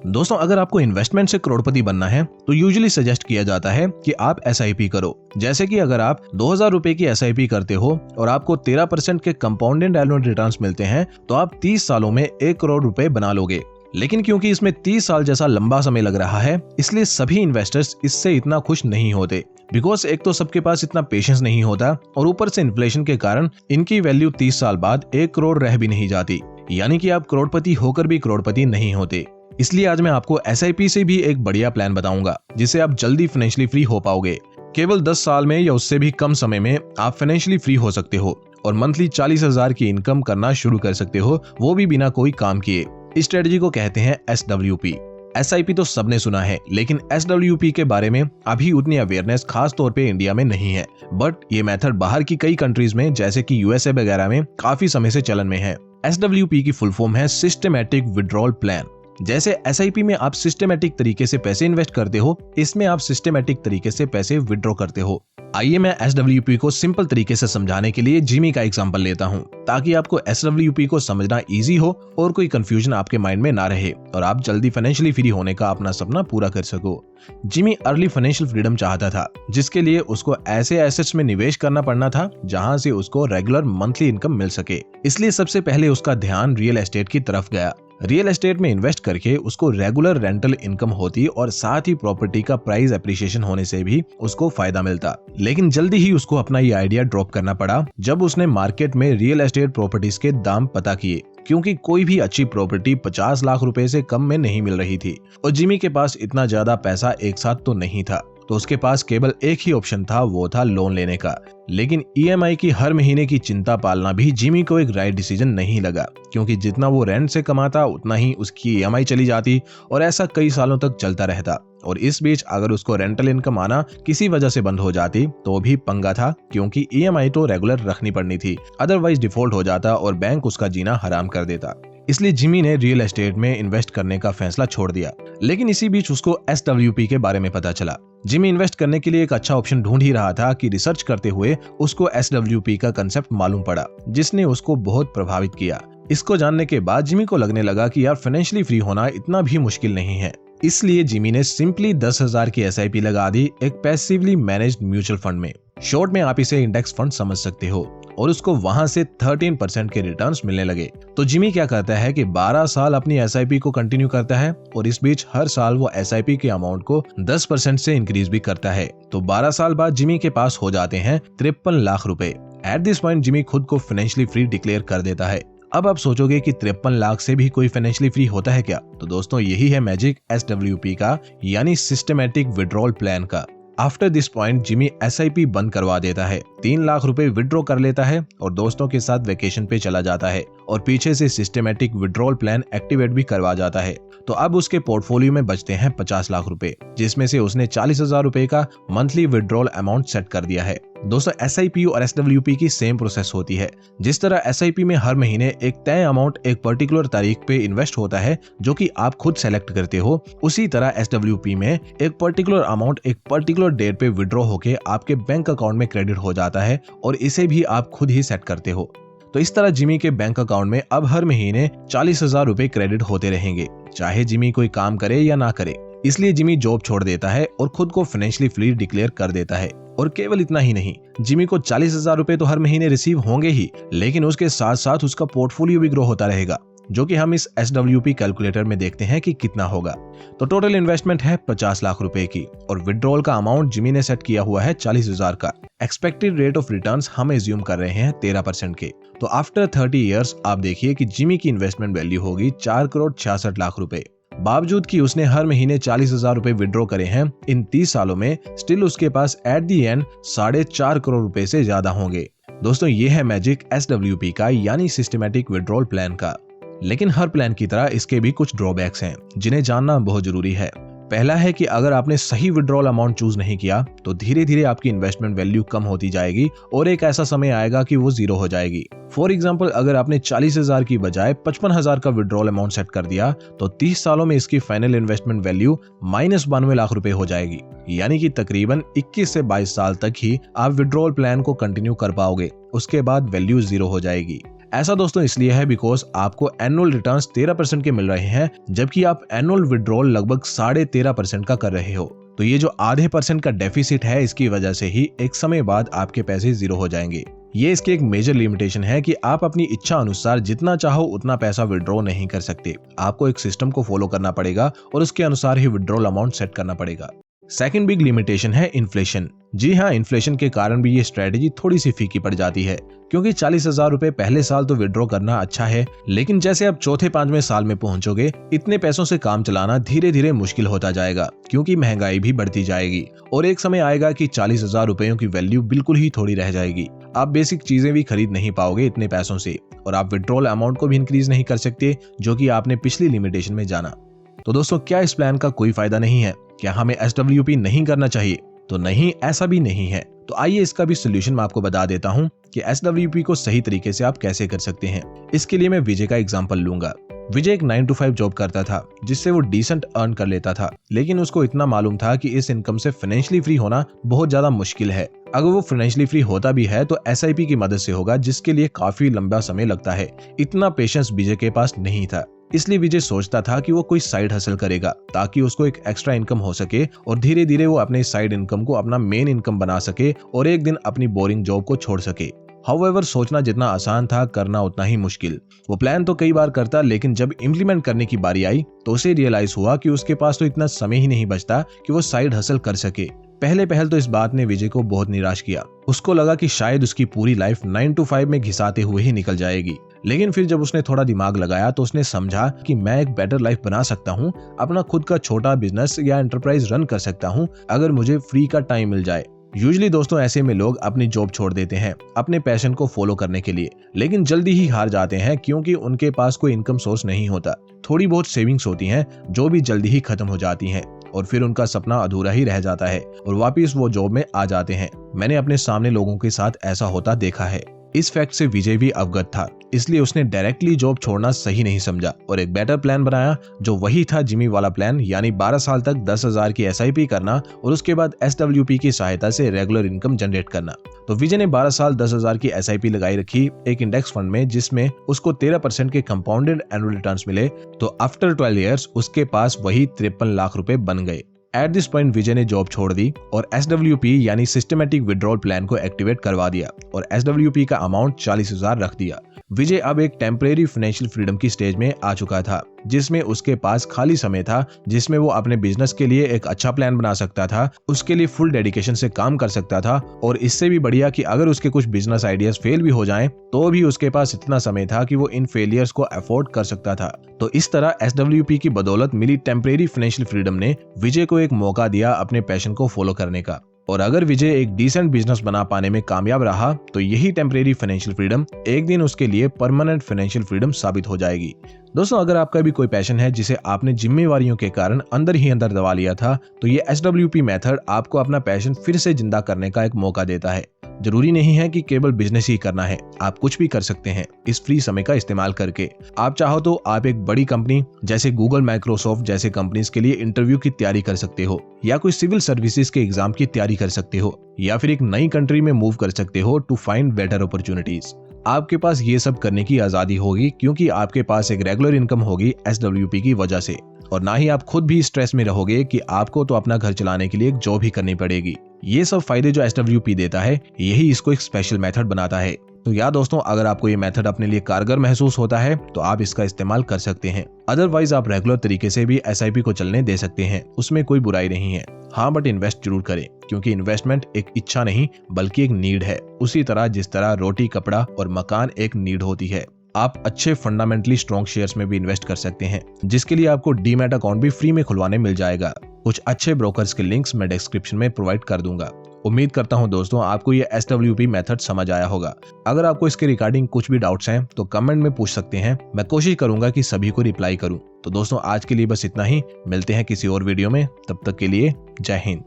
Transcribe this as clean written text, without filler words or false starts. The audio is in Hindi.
दोस्तों, अगर आपको इन्वेस्टमेंट से करोड़पति बनना है तो यूजुअली सजेस्ट किया जाता है कि आप SIP करो। जैसे कि अगर आप 2000 रुपए की SIP करते हो और आपको 13% के कंपाउंडेड एनुअल रिटर्न्स मिलते हैं तो आप 30 सालों में 1 करोड़ रुपए बना लोगे। लेकिन क्योंकि इसमें 30 साल जैसा लंबा समय लग रहा है, इसलिए सभी इन्वेस्टर्स इससे इतना खुश नहीं होते। बिकॉज एक तो सबके पास इतना पेशेंस नहीं होता और ऊपर से इन्फ्लेशन के कारण इनकी वैल्यू 30 साल बाद 1 करोड़ रह भी नहीं जाती। यानी कि आप करोड़पति होकर भी करोड़पति नहीं होते। इसलिए आज मैं आपको SIP से भी एक बढ़िया प्लान बताऊंगा जिससे आप जल्दी फाइनेंशियली फ्री हो पाओगे। केवल 10 साल में या उससे भी कम समय में आप फाइनेंशियली फ्री हो सकते हो और मंथली 40,000 की इनकम करना शुरू कर सकते हो, वो भी बिना कोई काम किए। इस स्ट्रेटजी को कहते हैं SWP। SIP तो सबने सुना है, लेकिन SWP के बारे में अभी उतनी अवेयरनेस खास तौर पे इंडिया में नहीं है। बट ये मेथड बाहर की कई कंट्रीज में जैसे कि USA वगैरह में काफी समय से चलन में है। SWP की फुल फॉर्म है सिस्टमैटिक विड्रॉल प्लान। जैसे SIP में आप सिस्टमैटिक तरीके से पैसे इन्वेस्ट करते हो, इसमें आप सिस्टमैटिक तरीके से पैसे विड्रॉ करते हो। आइए मैं SWP को सिंपल तरीके से समझाने के लिए जिमी का एग्जांपल लेता हूं, ताकि आपको SWP को समझना इजी हो और कोई कंफ्यूजन आपके माइंड में ना रहे और आप जल्दी फाइनेंशियली फ्री होने का अपना सपना पूरा कर सको। जिमी अर्ली फाइनेंशियल फ्रीडम चाहता था, जिसके लिए उसको ऐसे एसेट्स में निवेश करना पड़ना था जहां से उसको रेगुलर मंथली इनकम मिल सके। इसलिए सबसे पहले उसका ध्यान रियल एस्टेट की तरफ गया। रियल एस्टेट में इन्वेस्ट करके उसको रेगुलर रेंटल इनकम होती और साथ ही प्रॉपर्टी का प्राइस एप्रिसिएशन होने से भी उसको फायदा मिलता। लेकिन जल्दी ही उसको अपना ये आइडिया ड्रॉप करना पड़ा जब उसने मार्केट में रियल एस्टेट प्रॉपर्टीज के दाम पता किए, क्योंकि कोई भी अच्छी प्रॉपर्टी 50 लाख रुपए से कम में नहीं मिल रही थी और जिमी के पास इतना ज्यादा पैसा एक साथ तो नहीं था। तो उसके पास केवल एक ही ऑप्शन था, वो था लोन लेने का। लेकिन EMI की हर महीने की चिंता पालना भी जिमी को एक राइट डिसीजन नहीं लगा, क्योंकि जितना वो रेंट से कमाता उतना ही उसकी EMI चली जाती और ऐसा कई सालों तक चलता रहता। और इस बीच अगर उसको रेंटल इनकम आना किसी वजह से बंद हो जाती तो भी पंगा था, क्योंकि EMI तो रेगुलर रखनी पड़नी थी, अदरवाइज डिफॉल्ट हो जाता और बैंक उसका जीना हराम कर देता। इसलिए जिमी ने रियल एस्टेट में इन्वेस्ट करने का फैसला छोड़ दिया। लेकिन इसी बीच उसको SWP के बारे में पता चला। जिमी इन्वेस्ट करने के लिए एक अच्छा ऑप्शन ढूंढ ही रहा था कि रिसर्च करते हुए उसको SWP का कंसेप्ट मालूम पड़ा, जिसने उसको बहुत प्रभावित किया। इसको जानने के बाद जिमी को लगने लगा कि यार फाइनेंशियली फ्री होना इतना भी मुश्किल नहीं है। इसलिए जिमी ने सिंपली 10,000 की SIP लगा दी एक पैसिवली मैनेज्ड म्यूचुअल फंड में। शॉर्ट में आप इसे इंडेक्स फंड समझ सकते हो, और उसको वहां से 13% के रिटर्न्स मिलने लगे। तो जिमी क्या करता है कि 12 साल अपनी SIP को कंटिन्यू करता है और इस बीच हर साल वो SIP के अमाउंट को 10% से इंक्रीज भी करता है। तो 12 साल बाद जिमी के पास हो जाते हैं 53 लाख रुपए। एट दिस पॉइंट जिमी खुद को फाइनेंशियली फ्री डिक्लेयर कर देता है। अब आप सोचोगे कि 53 लाख से भी कोई फाइनेंशियली फ्री होता है क्या? तो दोस्तों, यही है मैजिक SWP का, यानी सिस्टमैटिक विड्रॉल प्लान का। After this point Jimmy SIP बंद करवा देता है, 3 लाख रुपए विड्रॉ कर लेता है और दोस्तों के साथ वेकेशन पे चला जाता है और पीछे से सिस्टमैटिक विड्रॉल प्लान एक्टिवेट भी करवा जाता है। तो अब उसके पोर्टफोलियो में बचते हैं 50 लाख रुपए, जिसमें से उसने 40,000 रुपए का मंथली विड्रॉल अमाउंट सेट कर दिया है। दोस्तों, SIP और SWP की सेम प्रोसेस होती है। जिस तरह SIP में हर महीने एक तय अमाउंट एक पर्टिकुलर तारीख पे इन्वेस्ट होता है जो कि आप खुद सेलेक्ट करते हो, उसी तरह SWP में एक पर्टिकुलर अमाउंट एक पर्टिकुलर डेट पे विड्रॉ होके आपके बैंक अकाउंट में क्रेडिट हो जाता है और इसे भी आप खुद ही सेट करते हो। तो इस तरह जिमी के बैंक अकाउंट में अब हर महीने 40,000 रुपए क्रेडिट होते रहेंगे, चाहे जिमी कोई काम करे या ना करे। इसलिए जिमी जॉब छोड़ देता है और खुद को फाइनेंशियली फ्री डिक्लेयर कर देता है। और केवल इतना ही नहीं, जिमी को 40,000 रुपए तो हर महीने रिसीव होंगे ही, लेकिन उसके साथ साथ उसका पोर्टफोलियो भी ग्रो होता रहेगा, जो कि हम इस SWP कैलकुलेटर में देखते हैं कि कितना होगा। तो टोटल इन्वेस्टमेंट है 50 लाख रुपए की और विड्रॉल का अमाउंट जिमी ने सेट किया हुआ है 40,000 का। एक्सपेक्टेड रेट ऑफ रिटर्न्स हम एज्यूम कर रहे हैं 13% के। तो आफ्टर 30 इयर्स आप देखिए कि जिमी की इन्वेस्टमेंट वैल्यू होगी 4 करोड़ 66 लाख रुपए। बावजूद कि उसने हर महीने 40,000 रुपए विड्रॉ करे हैं, इन 30 सालों में स्टिल उसके पास एट दी एंड 4.5 करोड़ रुपए से ज्यादा होंगे। दोस्तों, ये है मैजिक SWP का, यानी सिस्टमैटिक विड्रॉल प्लान का। लेकिन हर प्लान की तरह इसके भी कुछ ड्रॉबैक्स हैं जिन्हें जानना बहुत जरूरी है। पहला है कि अगर आपने सही विड्रॉल अमाउंट चूज नहीं किया तो धीरे धीरे आपकी इन्वेस्टमेंट वैल्यू कम होती जाएगी और एक ऐसा समय आएगा कि वो जीरो हो जाएगी। फॉर एग्जांपल, अगर आपने 40,000 की बजाय 55,000 का विड्रॉल अमाउंट सेट कर दिया तो 30 सालों में इसकी फाइनल इन्वेस्टमेंट वैल्यू -92 लाख रुपए हो जाएगी। यानी कि तकरीबन 21 से 22 साल तक ही आप विड्रॉल प्लान को कंटिन्यू कर पाओगे, उसके बाद वैल्यू जीरो हो जाएगी। ऐसा दोस्तों इसलिए है बिकॉज आपको एनुअल रिटर्न्स 13% के मिल रहे हैं, जबकि आप एनुअल विड्रॉल लगभग 13.5% का कर रहे हो। तो ये जो आधे % का डेफिसिट है, इसकी वजह से ही एक समय बाद आपके पैसे जीरो हो जाएंगे। ये इसकी एक मेजर लिमिटेशन है कि आप अपनी इच्छा अनुसार जितना चाहो उतना पैसा विड्रॉ नहीं कर सकते। आपको एक सिस्टम को फॉलो करना पड़ेगा और उसके अनुसार ही विड्रॉल अमाउंट सेट करना पड़ेगा। सेकंड बिग लिमिटेशन है इन्फ्लेशन। जी हाँ, इन्फ्लेशन के कारण भी ये स्ट्रेटेजी थोड़ी सी फीकी पड़ जाती है, क्योंकि 40,000 रुपए पहले साल तो विड्रॉ करना अच्छा है, लेकिन जैसे आप चौथे 5वें साल में पहुंचोगे, इतने पैसों से काम चलाना धीरे धीरे मुश्किल होता जाएगा, क्योंकि महंगाई भी बढ़ती जाएगी और एक समय आएगा कि 40,000 रुपयों की वैल्यू बिल्कुल ही थोड़ी रह जाएगी। आप बेसिक चीजें भी खरीद नहीं पाओगे इतने पैसों से, और आप विड्रॉल अमाउंट को भी इंक्रीज नहीं कर सकते, जो कि आपने पिछली लिमिटेशन में जाना। तो दोस्तों, क्या इस प्लान का कोई फायदा नहीं है? क्या हमें SWP नहीं करना चाहिए? तो नहीं, ऐसा भी नहीं है। तो आइए इसका भी सोल्यूशन मैं आपको बता देता हूं कि SWP को सही तरीके से आप कैसे कर सकते हैं। इसके लिए मैं विजय का एग्जांपल लूंगा। विजय एक 9 to 5 जॉब करता था, जिससे वो डिसेंट अर्न कर लेता था, लेकिन उसको इतना मालूम था कि इस इनकम से फाइनेंशियली फ्री होना बहुत ज्यादा मुश्किल है। अगर वो फाइनेंशियली फ्री होता भी है तो SIP की मदद से होगा, जिसके लिए काफी लंबा समय लगता है। इतना पेशेंस विजय के पास नहीं था, इसलिए विजय सोचता था कि वो कोई साइड हसल करेगा ताकि उसको एक एक्स्ट्रा इनकम हो सके और धीरे धीरे वो अपने साइड इनकम को अपना मेन इनकम बना सके और एक दिन अपनी बोरिंग जॉब को छोड़ सके। हाउएवर, सोचना जितना आसान था, करना उतना ही मुश्किल। वो प्लान तो कई बार करता, लेकिन जब इम्प्लीमेंट करने की बारी आई तो उसे रियलाइज हुआ कि उसके पास तो इतना समय ही नहीं बचता कि वो साइड हसल कर सके। पहले तो इस बात ने विजय को बहुत निराश किया। उसको लगा कि शायद उसकी पूरी लाइफ 9 to 5 में घिसाते हुए ही निकल जाएगी। लेकिन फिर जब उसने थोड़ा दिमाग लगाया तो उसने समझा कि मैं एक बेटर लाइफ बना सकता हूँ, अपना खुद का छोटा बिजनेस या एंटरप्राइज रन कर सकता हूँ अगर मुझे फ्री का टाइम मिल जाए। यूजुअली दोस्तों, ऐसे में लोग अपनी जॉब छोड़ देते हैं अपने पैशन को फॉलो करने के लिए, लेकिन जल्दी ही हार जाते हैं क्योंकि उनके पास कोई इनकम सोर्स नहीं होता। थोड़ी बहुत सेविंग्स होती हैं जो भी जल्दी ही खत्म हो जाती हैं और फिर उनका सपना अधूरा ही रह जाता है और वापिस वो जॉब में आ जाते हैं। मैंने अपने सामने लोगों के साथ ऐसा होता देखा है। इस फैक्ट से विजय भी अवगत था, इसलिए उसने डायरेक्टली जॉब छोड़ना सही नहीं समझा और एक बेटर प्लान बनाया, जो वही था जिमी वाला प्लान, यानी 12 साल तक 10,000 की SIP करना और उसके बाद SWP की सहायता से रेगुलर इनकम जनरेट करना। तो विजय ने 12 साल 10,000 की SIP लगाई रखी एक इंडेक्स फंड में, जिसमें उसको 13% के कंपाउंडेड एनुअल रिटर्न्स मिले। तो आफ्टर 12 ईयर्स उसके पास वही 53 लाख रुपए बन गए। एट दिस पॉइंट विजय ने जॉब छोड़ दी और SWP यानी सिस्टमैटिक विड्रॉल प्लान को एक्टिवेट करवा दिया और SWP का अमाउंट 40,000 रख दिया। विजय अब एक टेम्परेरी फाइनेंशियल फ्रीडम की स्टेज में आ चुका था, जिसमें उसके पास खाली समय था, जिसमें वो अपने बिजनेस के लिए एक अच्छा प्लान बना सकता था, उसके लिए फुल डेडिकेशन से काम कर सकता था और इससे भी बढ़िया कि अगर उसके कुछ बिजनेस आइडियाज फेल भी हो जाएं, तो भी उसके पास इतना समय था कि वो इन फेलियर्स को अफोर्ड कर सकता था। तो इस तरह SWP की बदौलत मिली टेम्परेरी फाइनेंशियल फ्रीडम ने विजय को एक मौका दिया अपने पैशन को फॉलो करने का। और अगर विजय एक डिसेंट बिजनेस बना पाने में कामयाब रहा तो यही टेम्परेरी फाइनेंशियल फ्रीडम एक दिन उसके लिए परमानेंट फाइनेंशियल फ्रीडम साबित हो जाएगी। दोस्तों, अगर आपका भी कोई पैशन है जिसे आपने जिम्मेवारियों के कारण अंदर ही अंदर दबा लिया था, तो ये SWP मेथड आपको अपना पैशन फिर से जिंदा करने का एक मौका देता है। जरूरी नहीं है कि केवल बिजनेस ही करना है, आप कुछ भी कर सकते हैं इस फ्री समय का इस्तेमाल करके। आप चाहो तो आप एक बड़ी कंपनी जैसे गूगल, माइक्रोसॉफ्ट जैसे कंपनीज के लिए इंटरव्यू की तैयारी कर सकते हो, या कोई सिविल सर्विसेज के एग्जाम की तैयारी कर सकते हो, या फिर एक नई कंट्री में मूव कर सकते हो टू फाइंड बेटर अपॉर्चुनिटीज। आपके पास ये सब करने की आजादी होगी क्योंकि आपके पास एक रेगुलर इनकम होगी SWP की वजह से, और ना ही आप खुद भी स्ट्रेस में रहोगे कि आपको तो अपना घर चलाने के लिए एक जॉब ही करनी पड़ेगी। ये सब फायदे जो SWP देता है, यही इसको एक स्पेशल मेथड बनाता है। तो यार दोस्तों, अगर आपको ये मेथड अपने लिए कारगर महसूस होता है तो आप इसका इस्तेमाल कर सकते हैं। अदरवाइज आप रेगुलर तरीके से भी SIP को चलने दे सकते हैं, उसमें कोई बुराई नहीं है। हाँ, बट इन्वेस्ट जरूर करें, क्योंकि इन्वेस्टमेंट एक इच्छा नहीं बल्कि एक नीड है। उसी तरह जिस तरह रोटी, कपड़ा और मकान एक नीड होती है, आप अच्छे फंडामेंटली स्ट्रॉन्ग शेयर्स में भी इन्वेस्ट कर सकते हैं, जिसके लिए आपको डीमैट अकाउंट भी फ्री में खुलवाने मिल जाएगा। कुछ अच्छे ब्रोकर्स के लिंक्स मैं डिस्क्रिप्शन में प्रोवाइड कर दूंगा। उम्मीद करता हूं दोस्तों आपको ये SWP मेथड समझ आया होगा। अगर आपको इसके रिगार्डिंग कुछ भी डाउट्स हैं तो कमेंट में पूछ सकते हैं, मैं कोशिश करूंगा कि सभी को रिप्लाई करूं। तो दोस्तों, आज के लिए बस इतना ही, मिलते हैं किसी और वीडियो में, तब तक के लिए जय हिंद।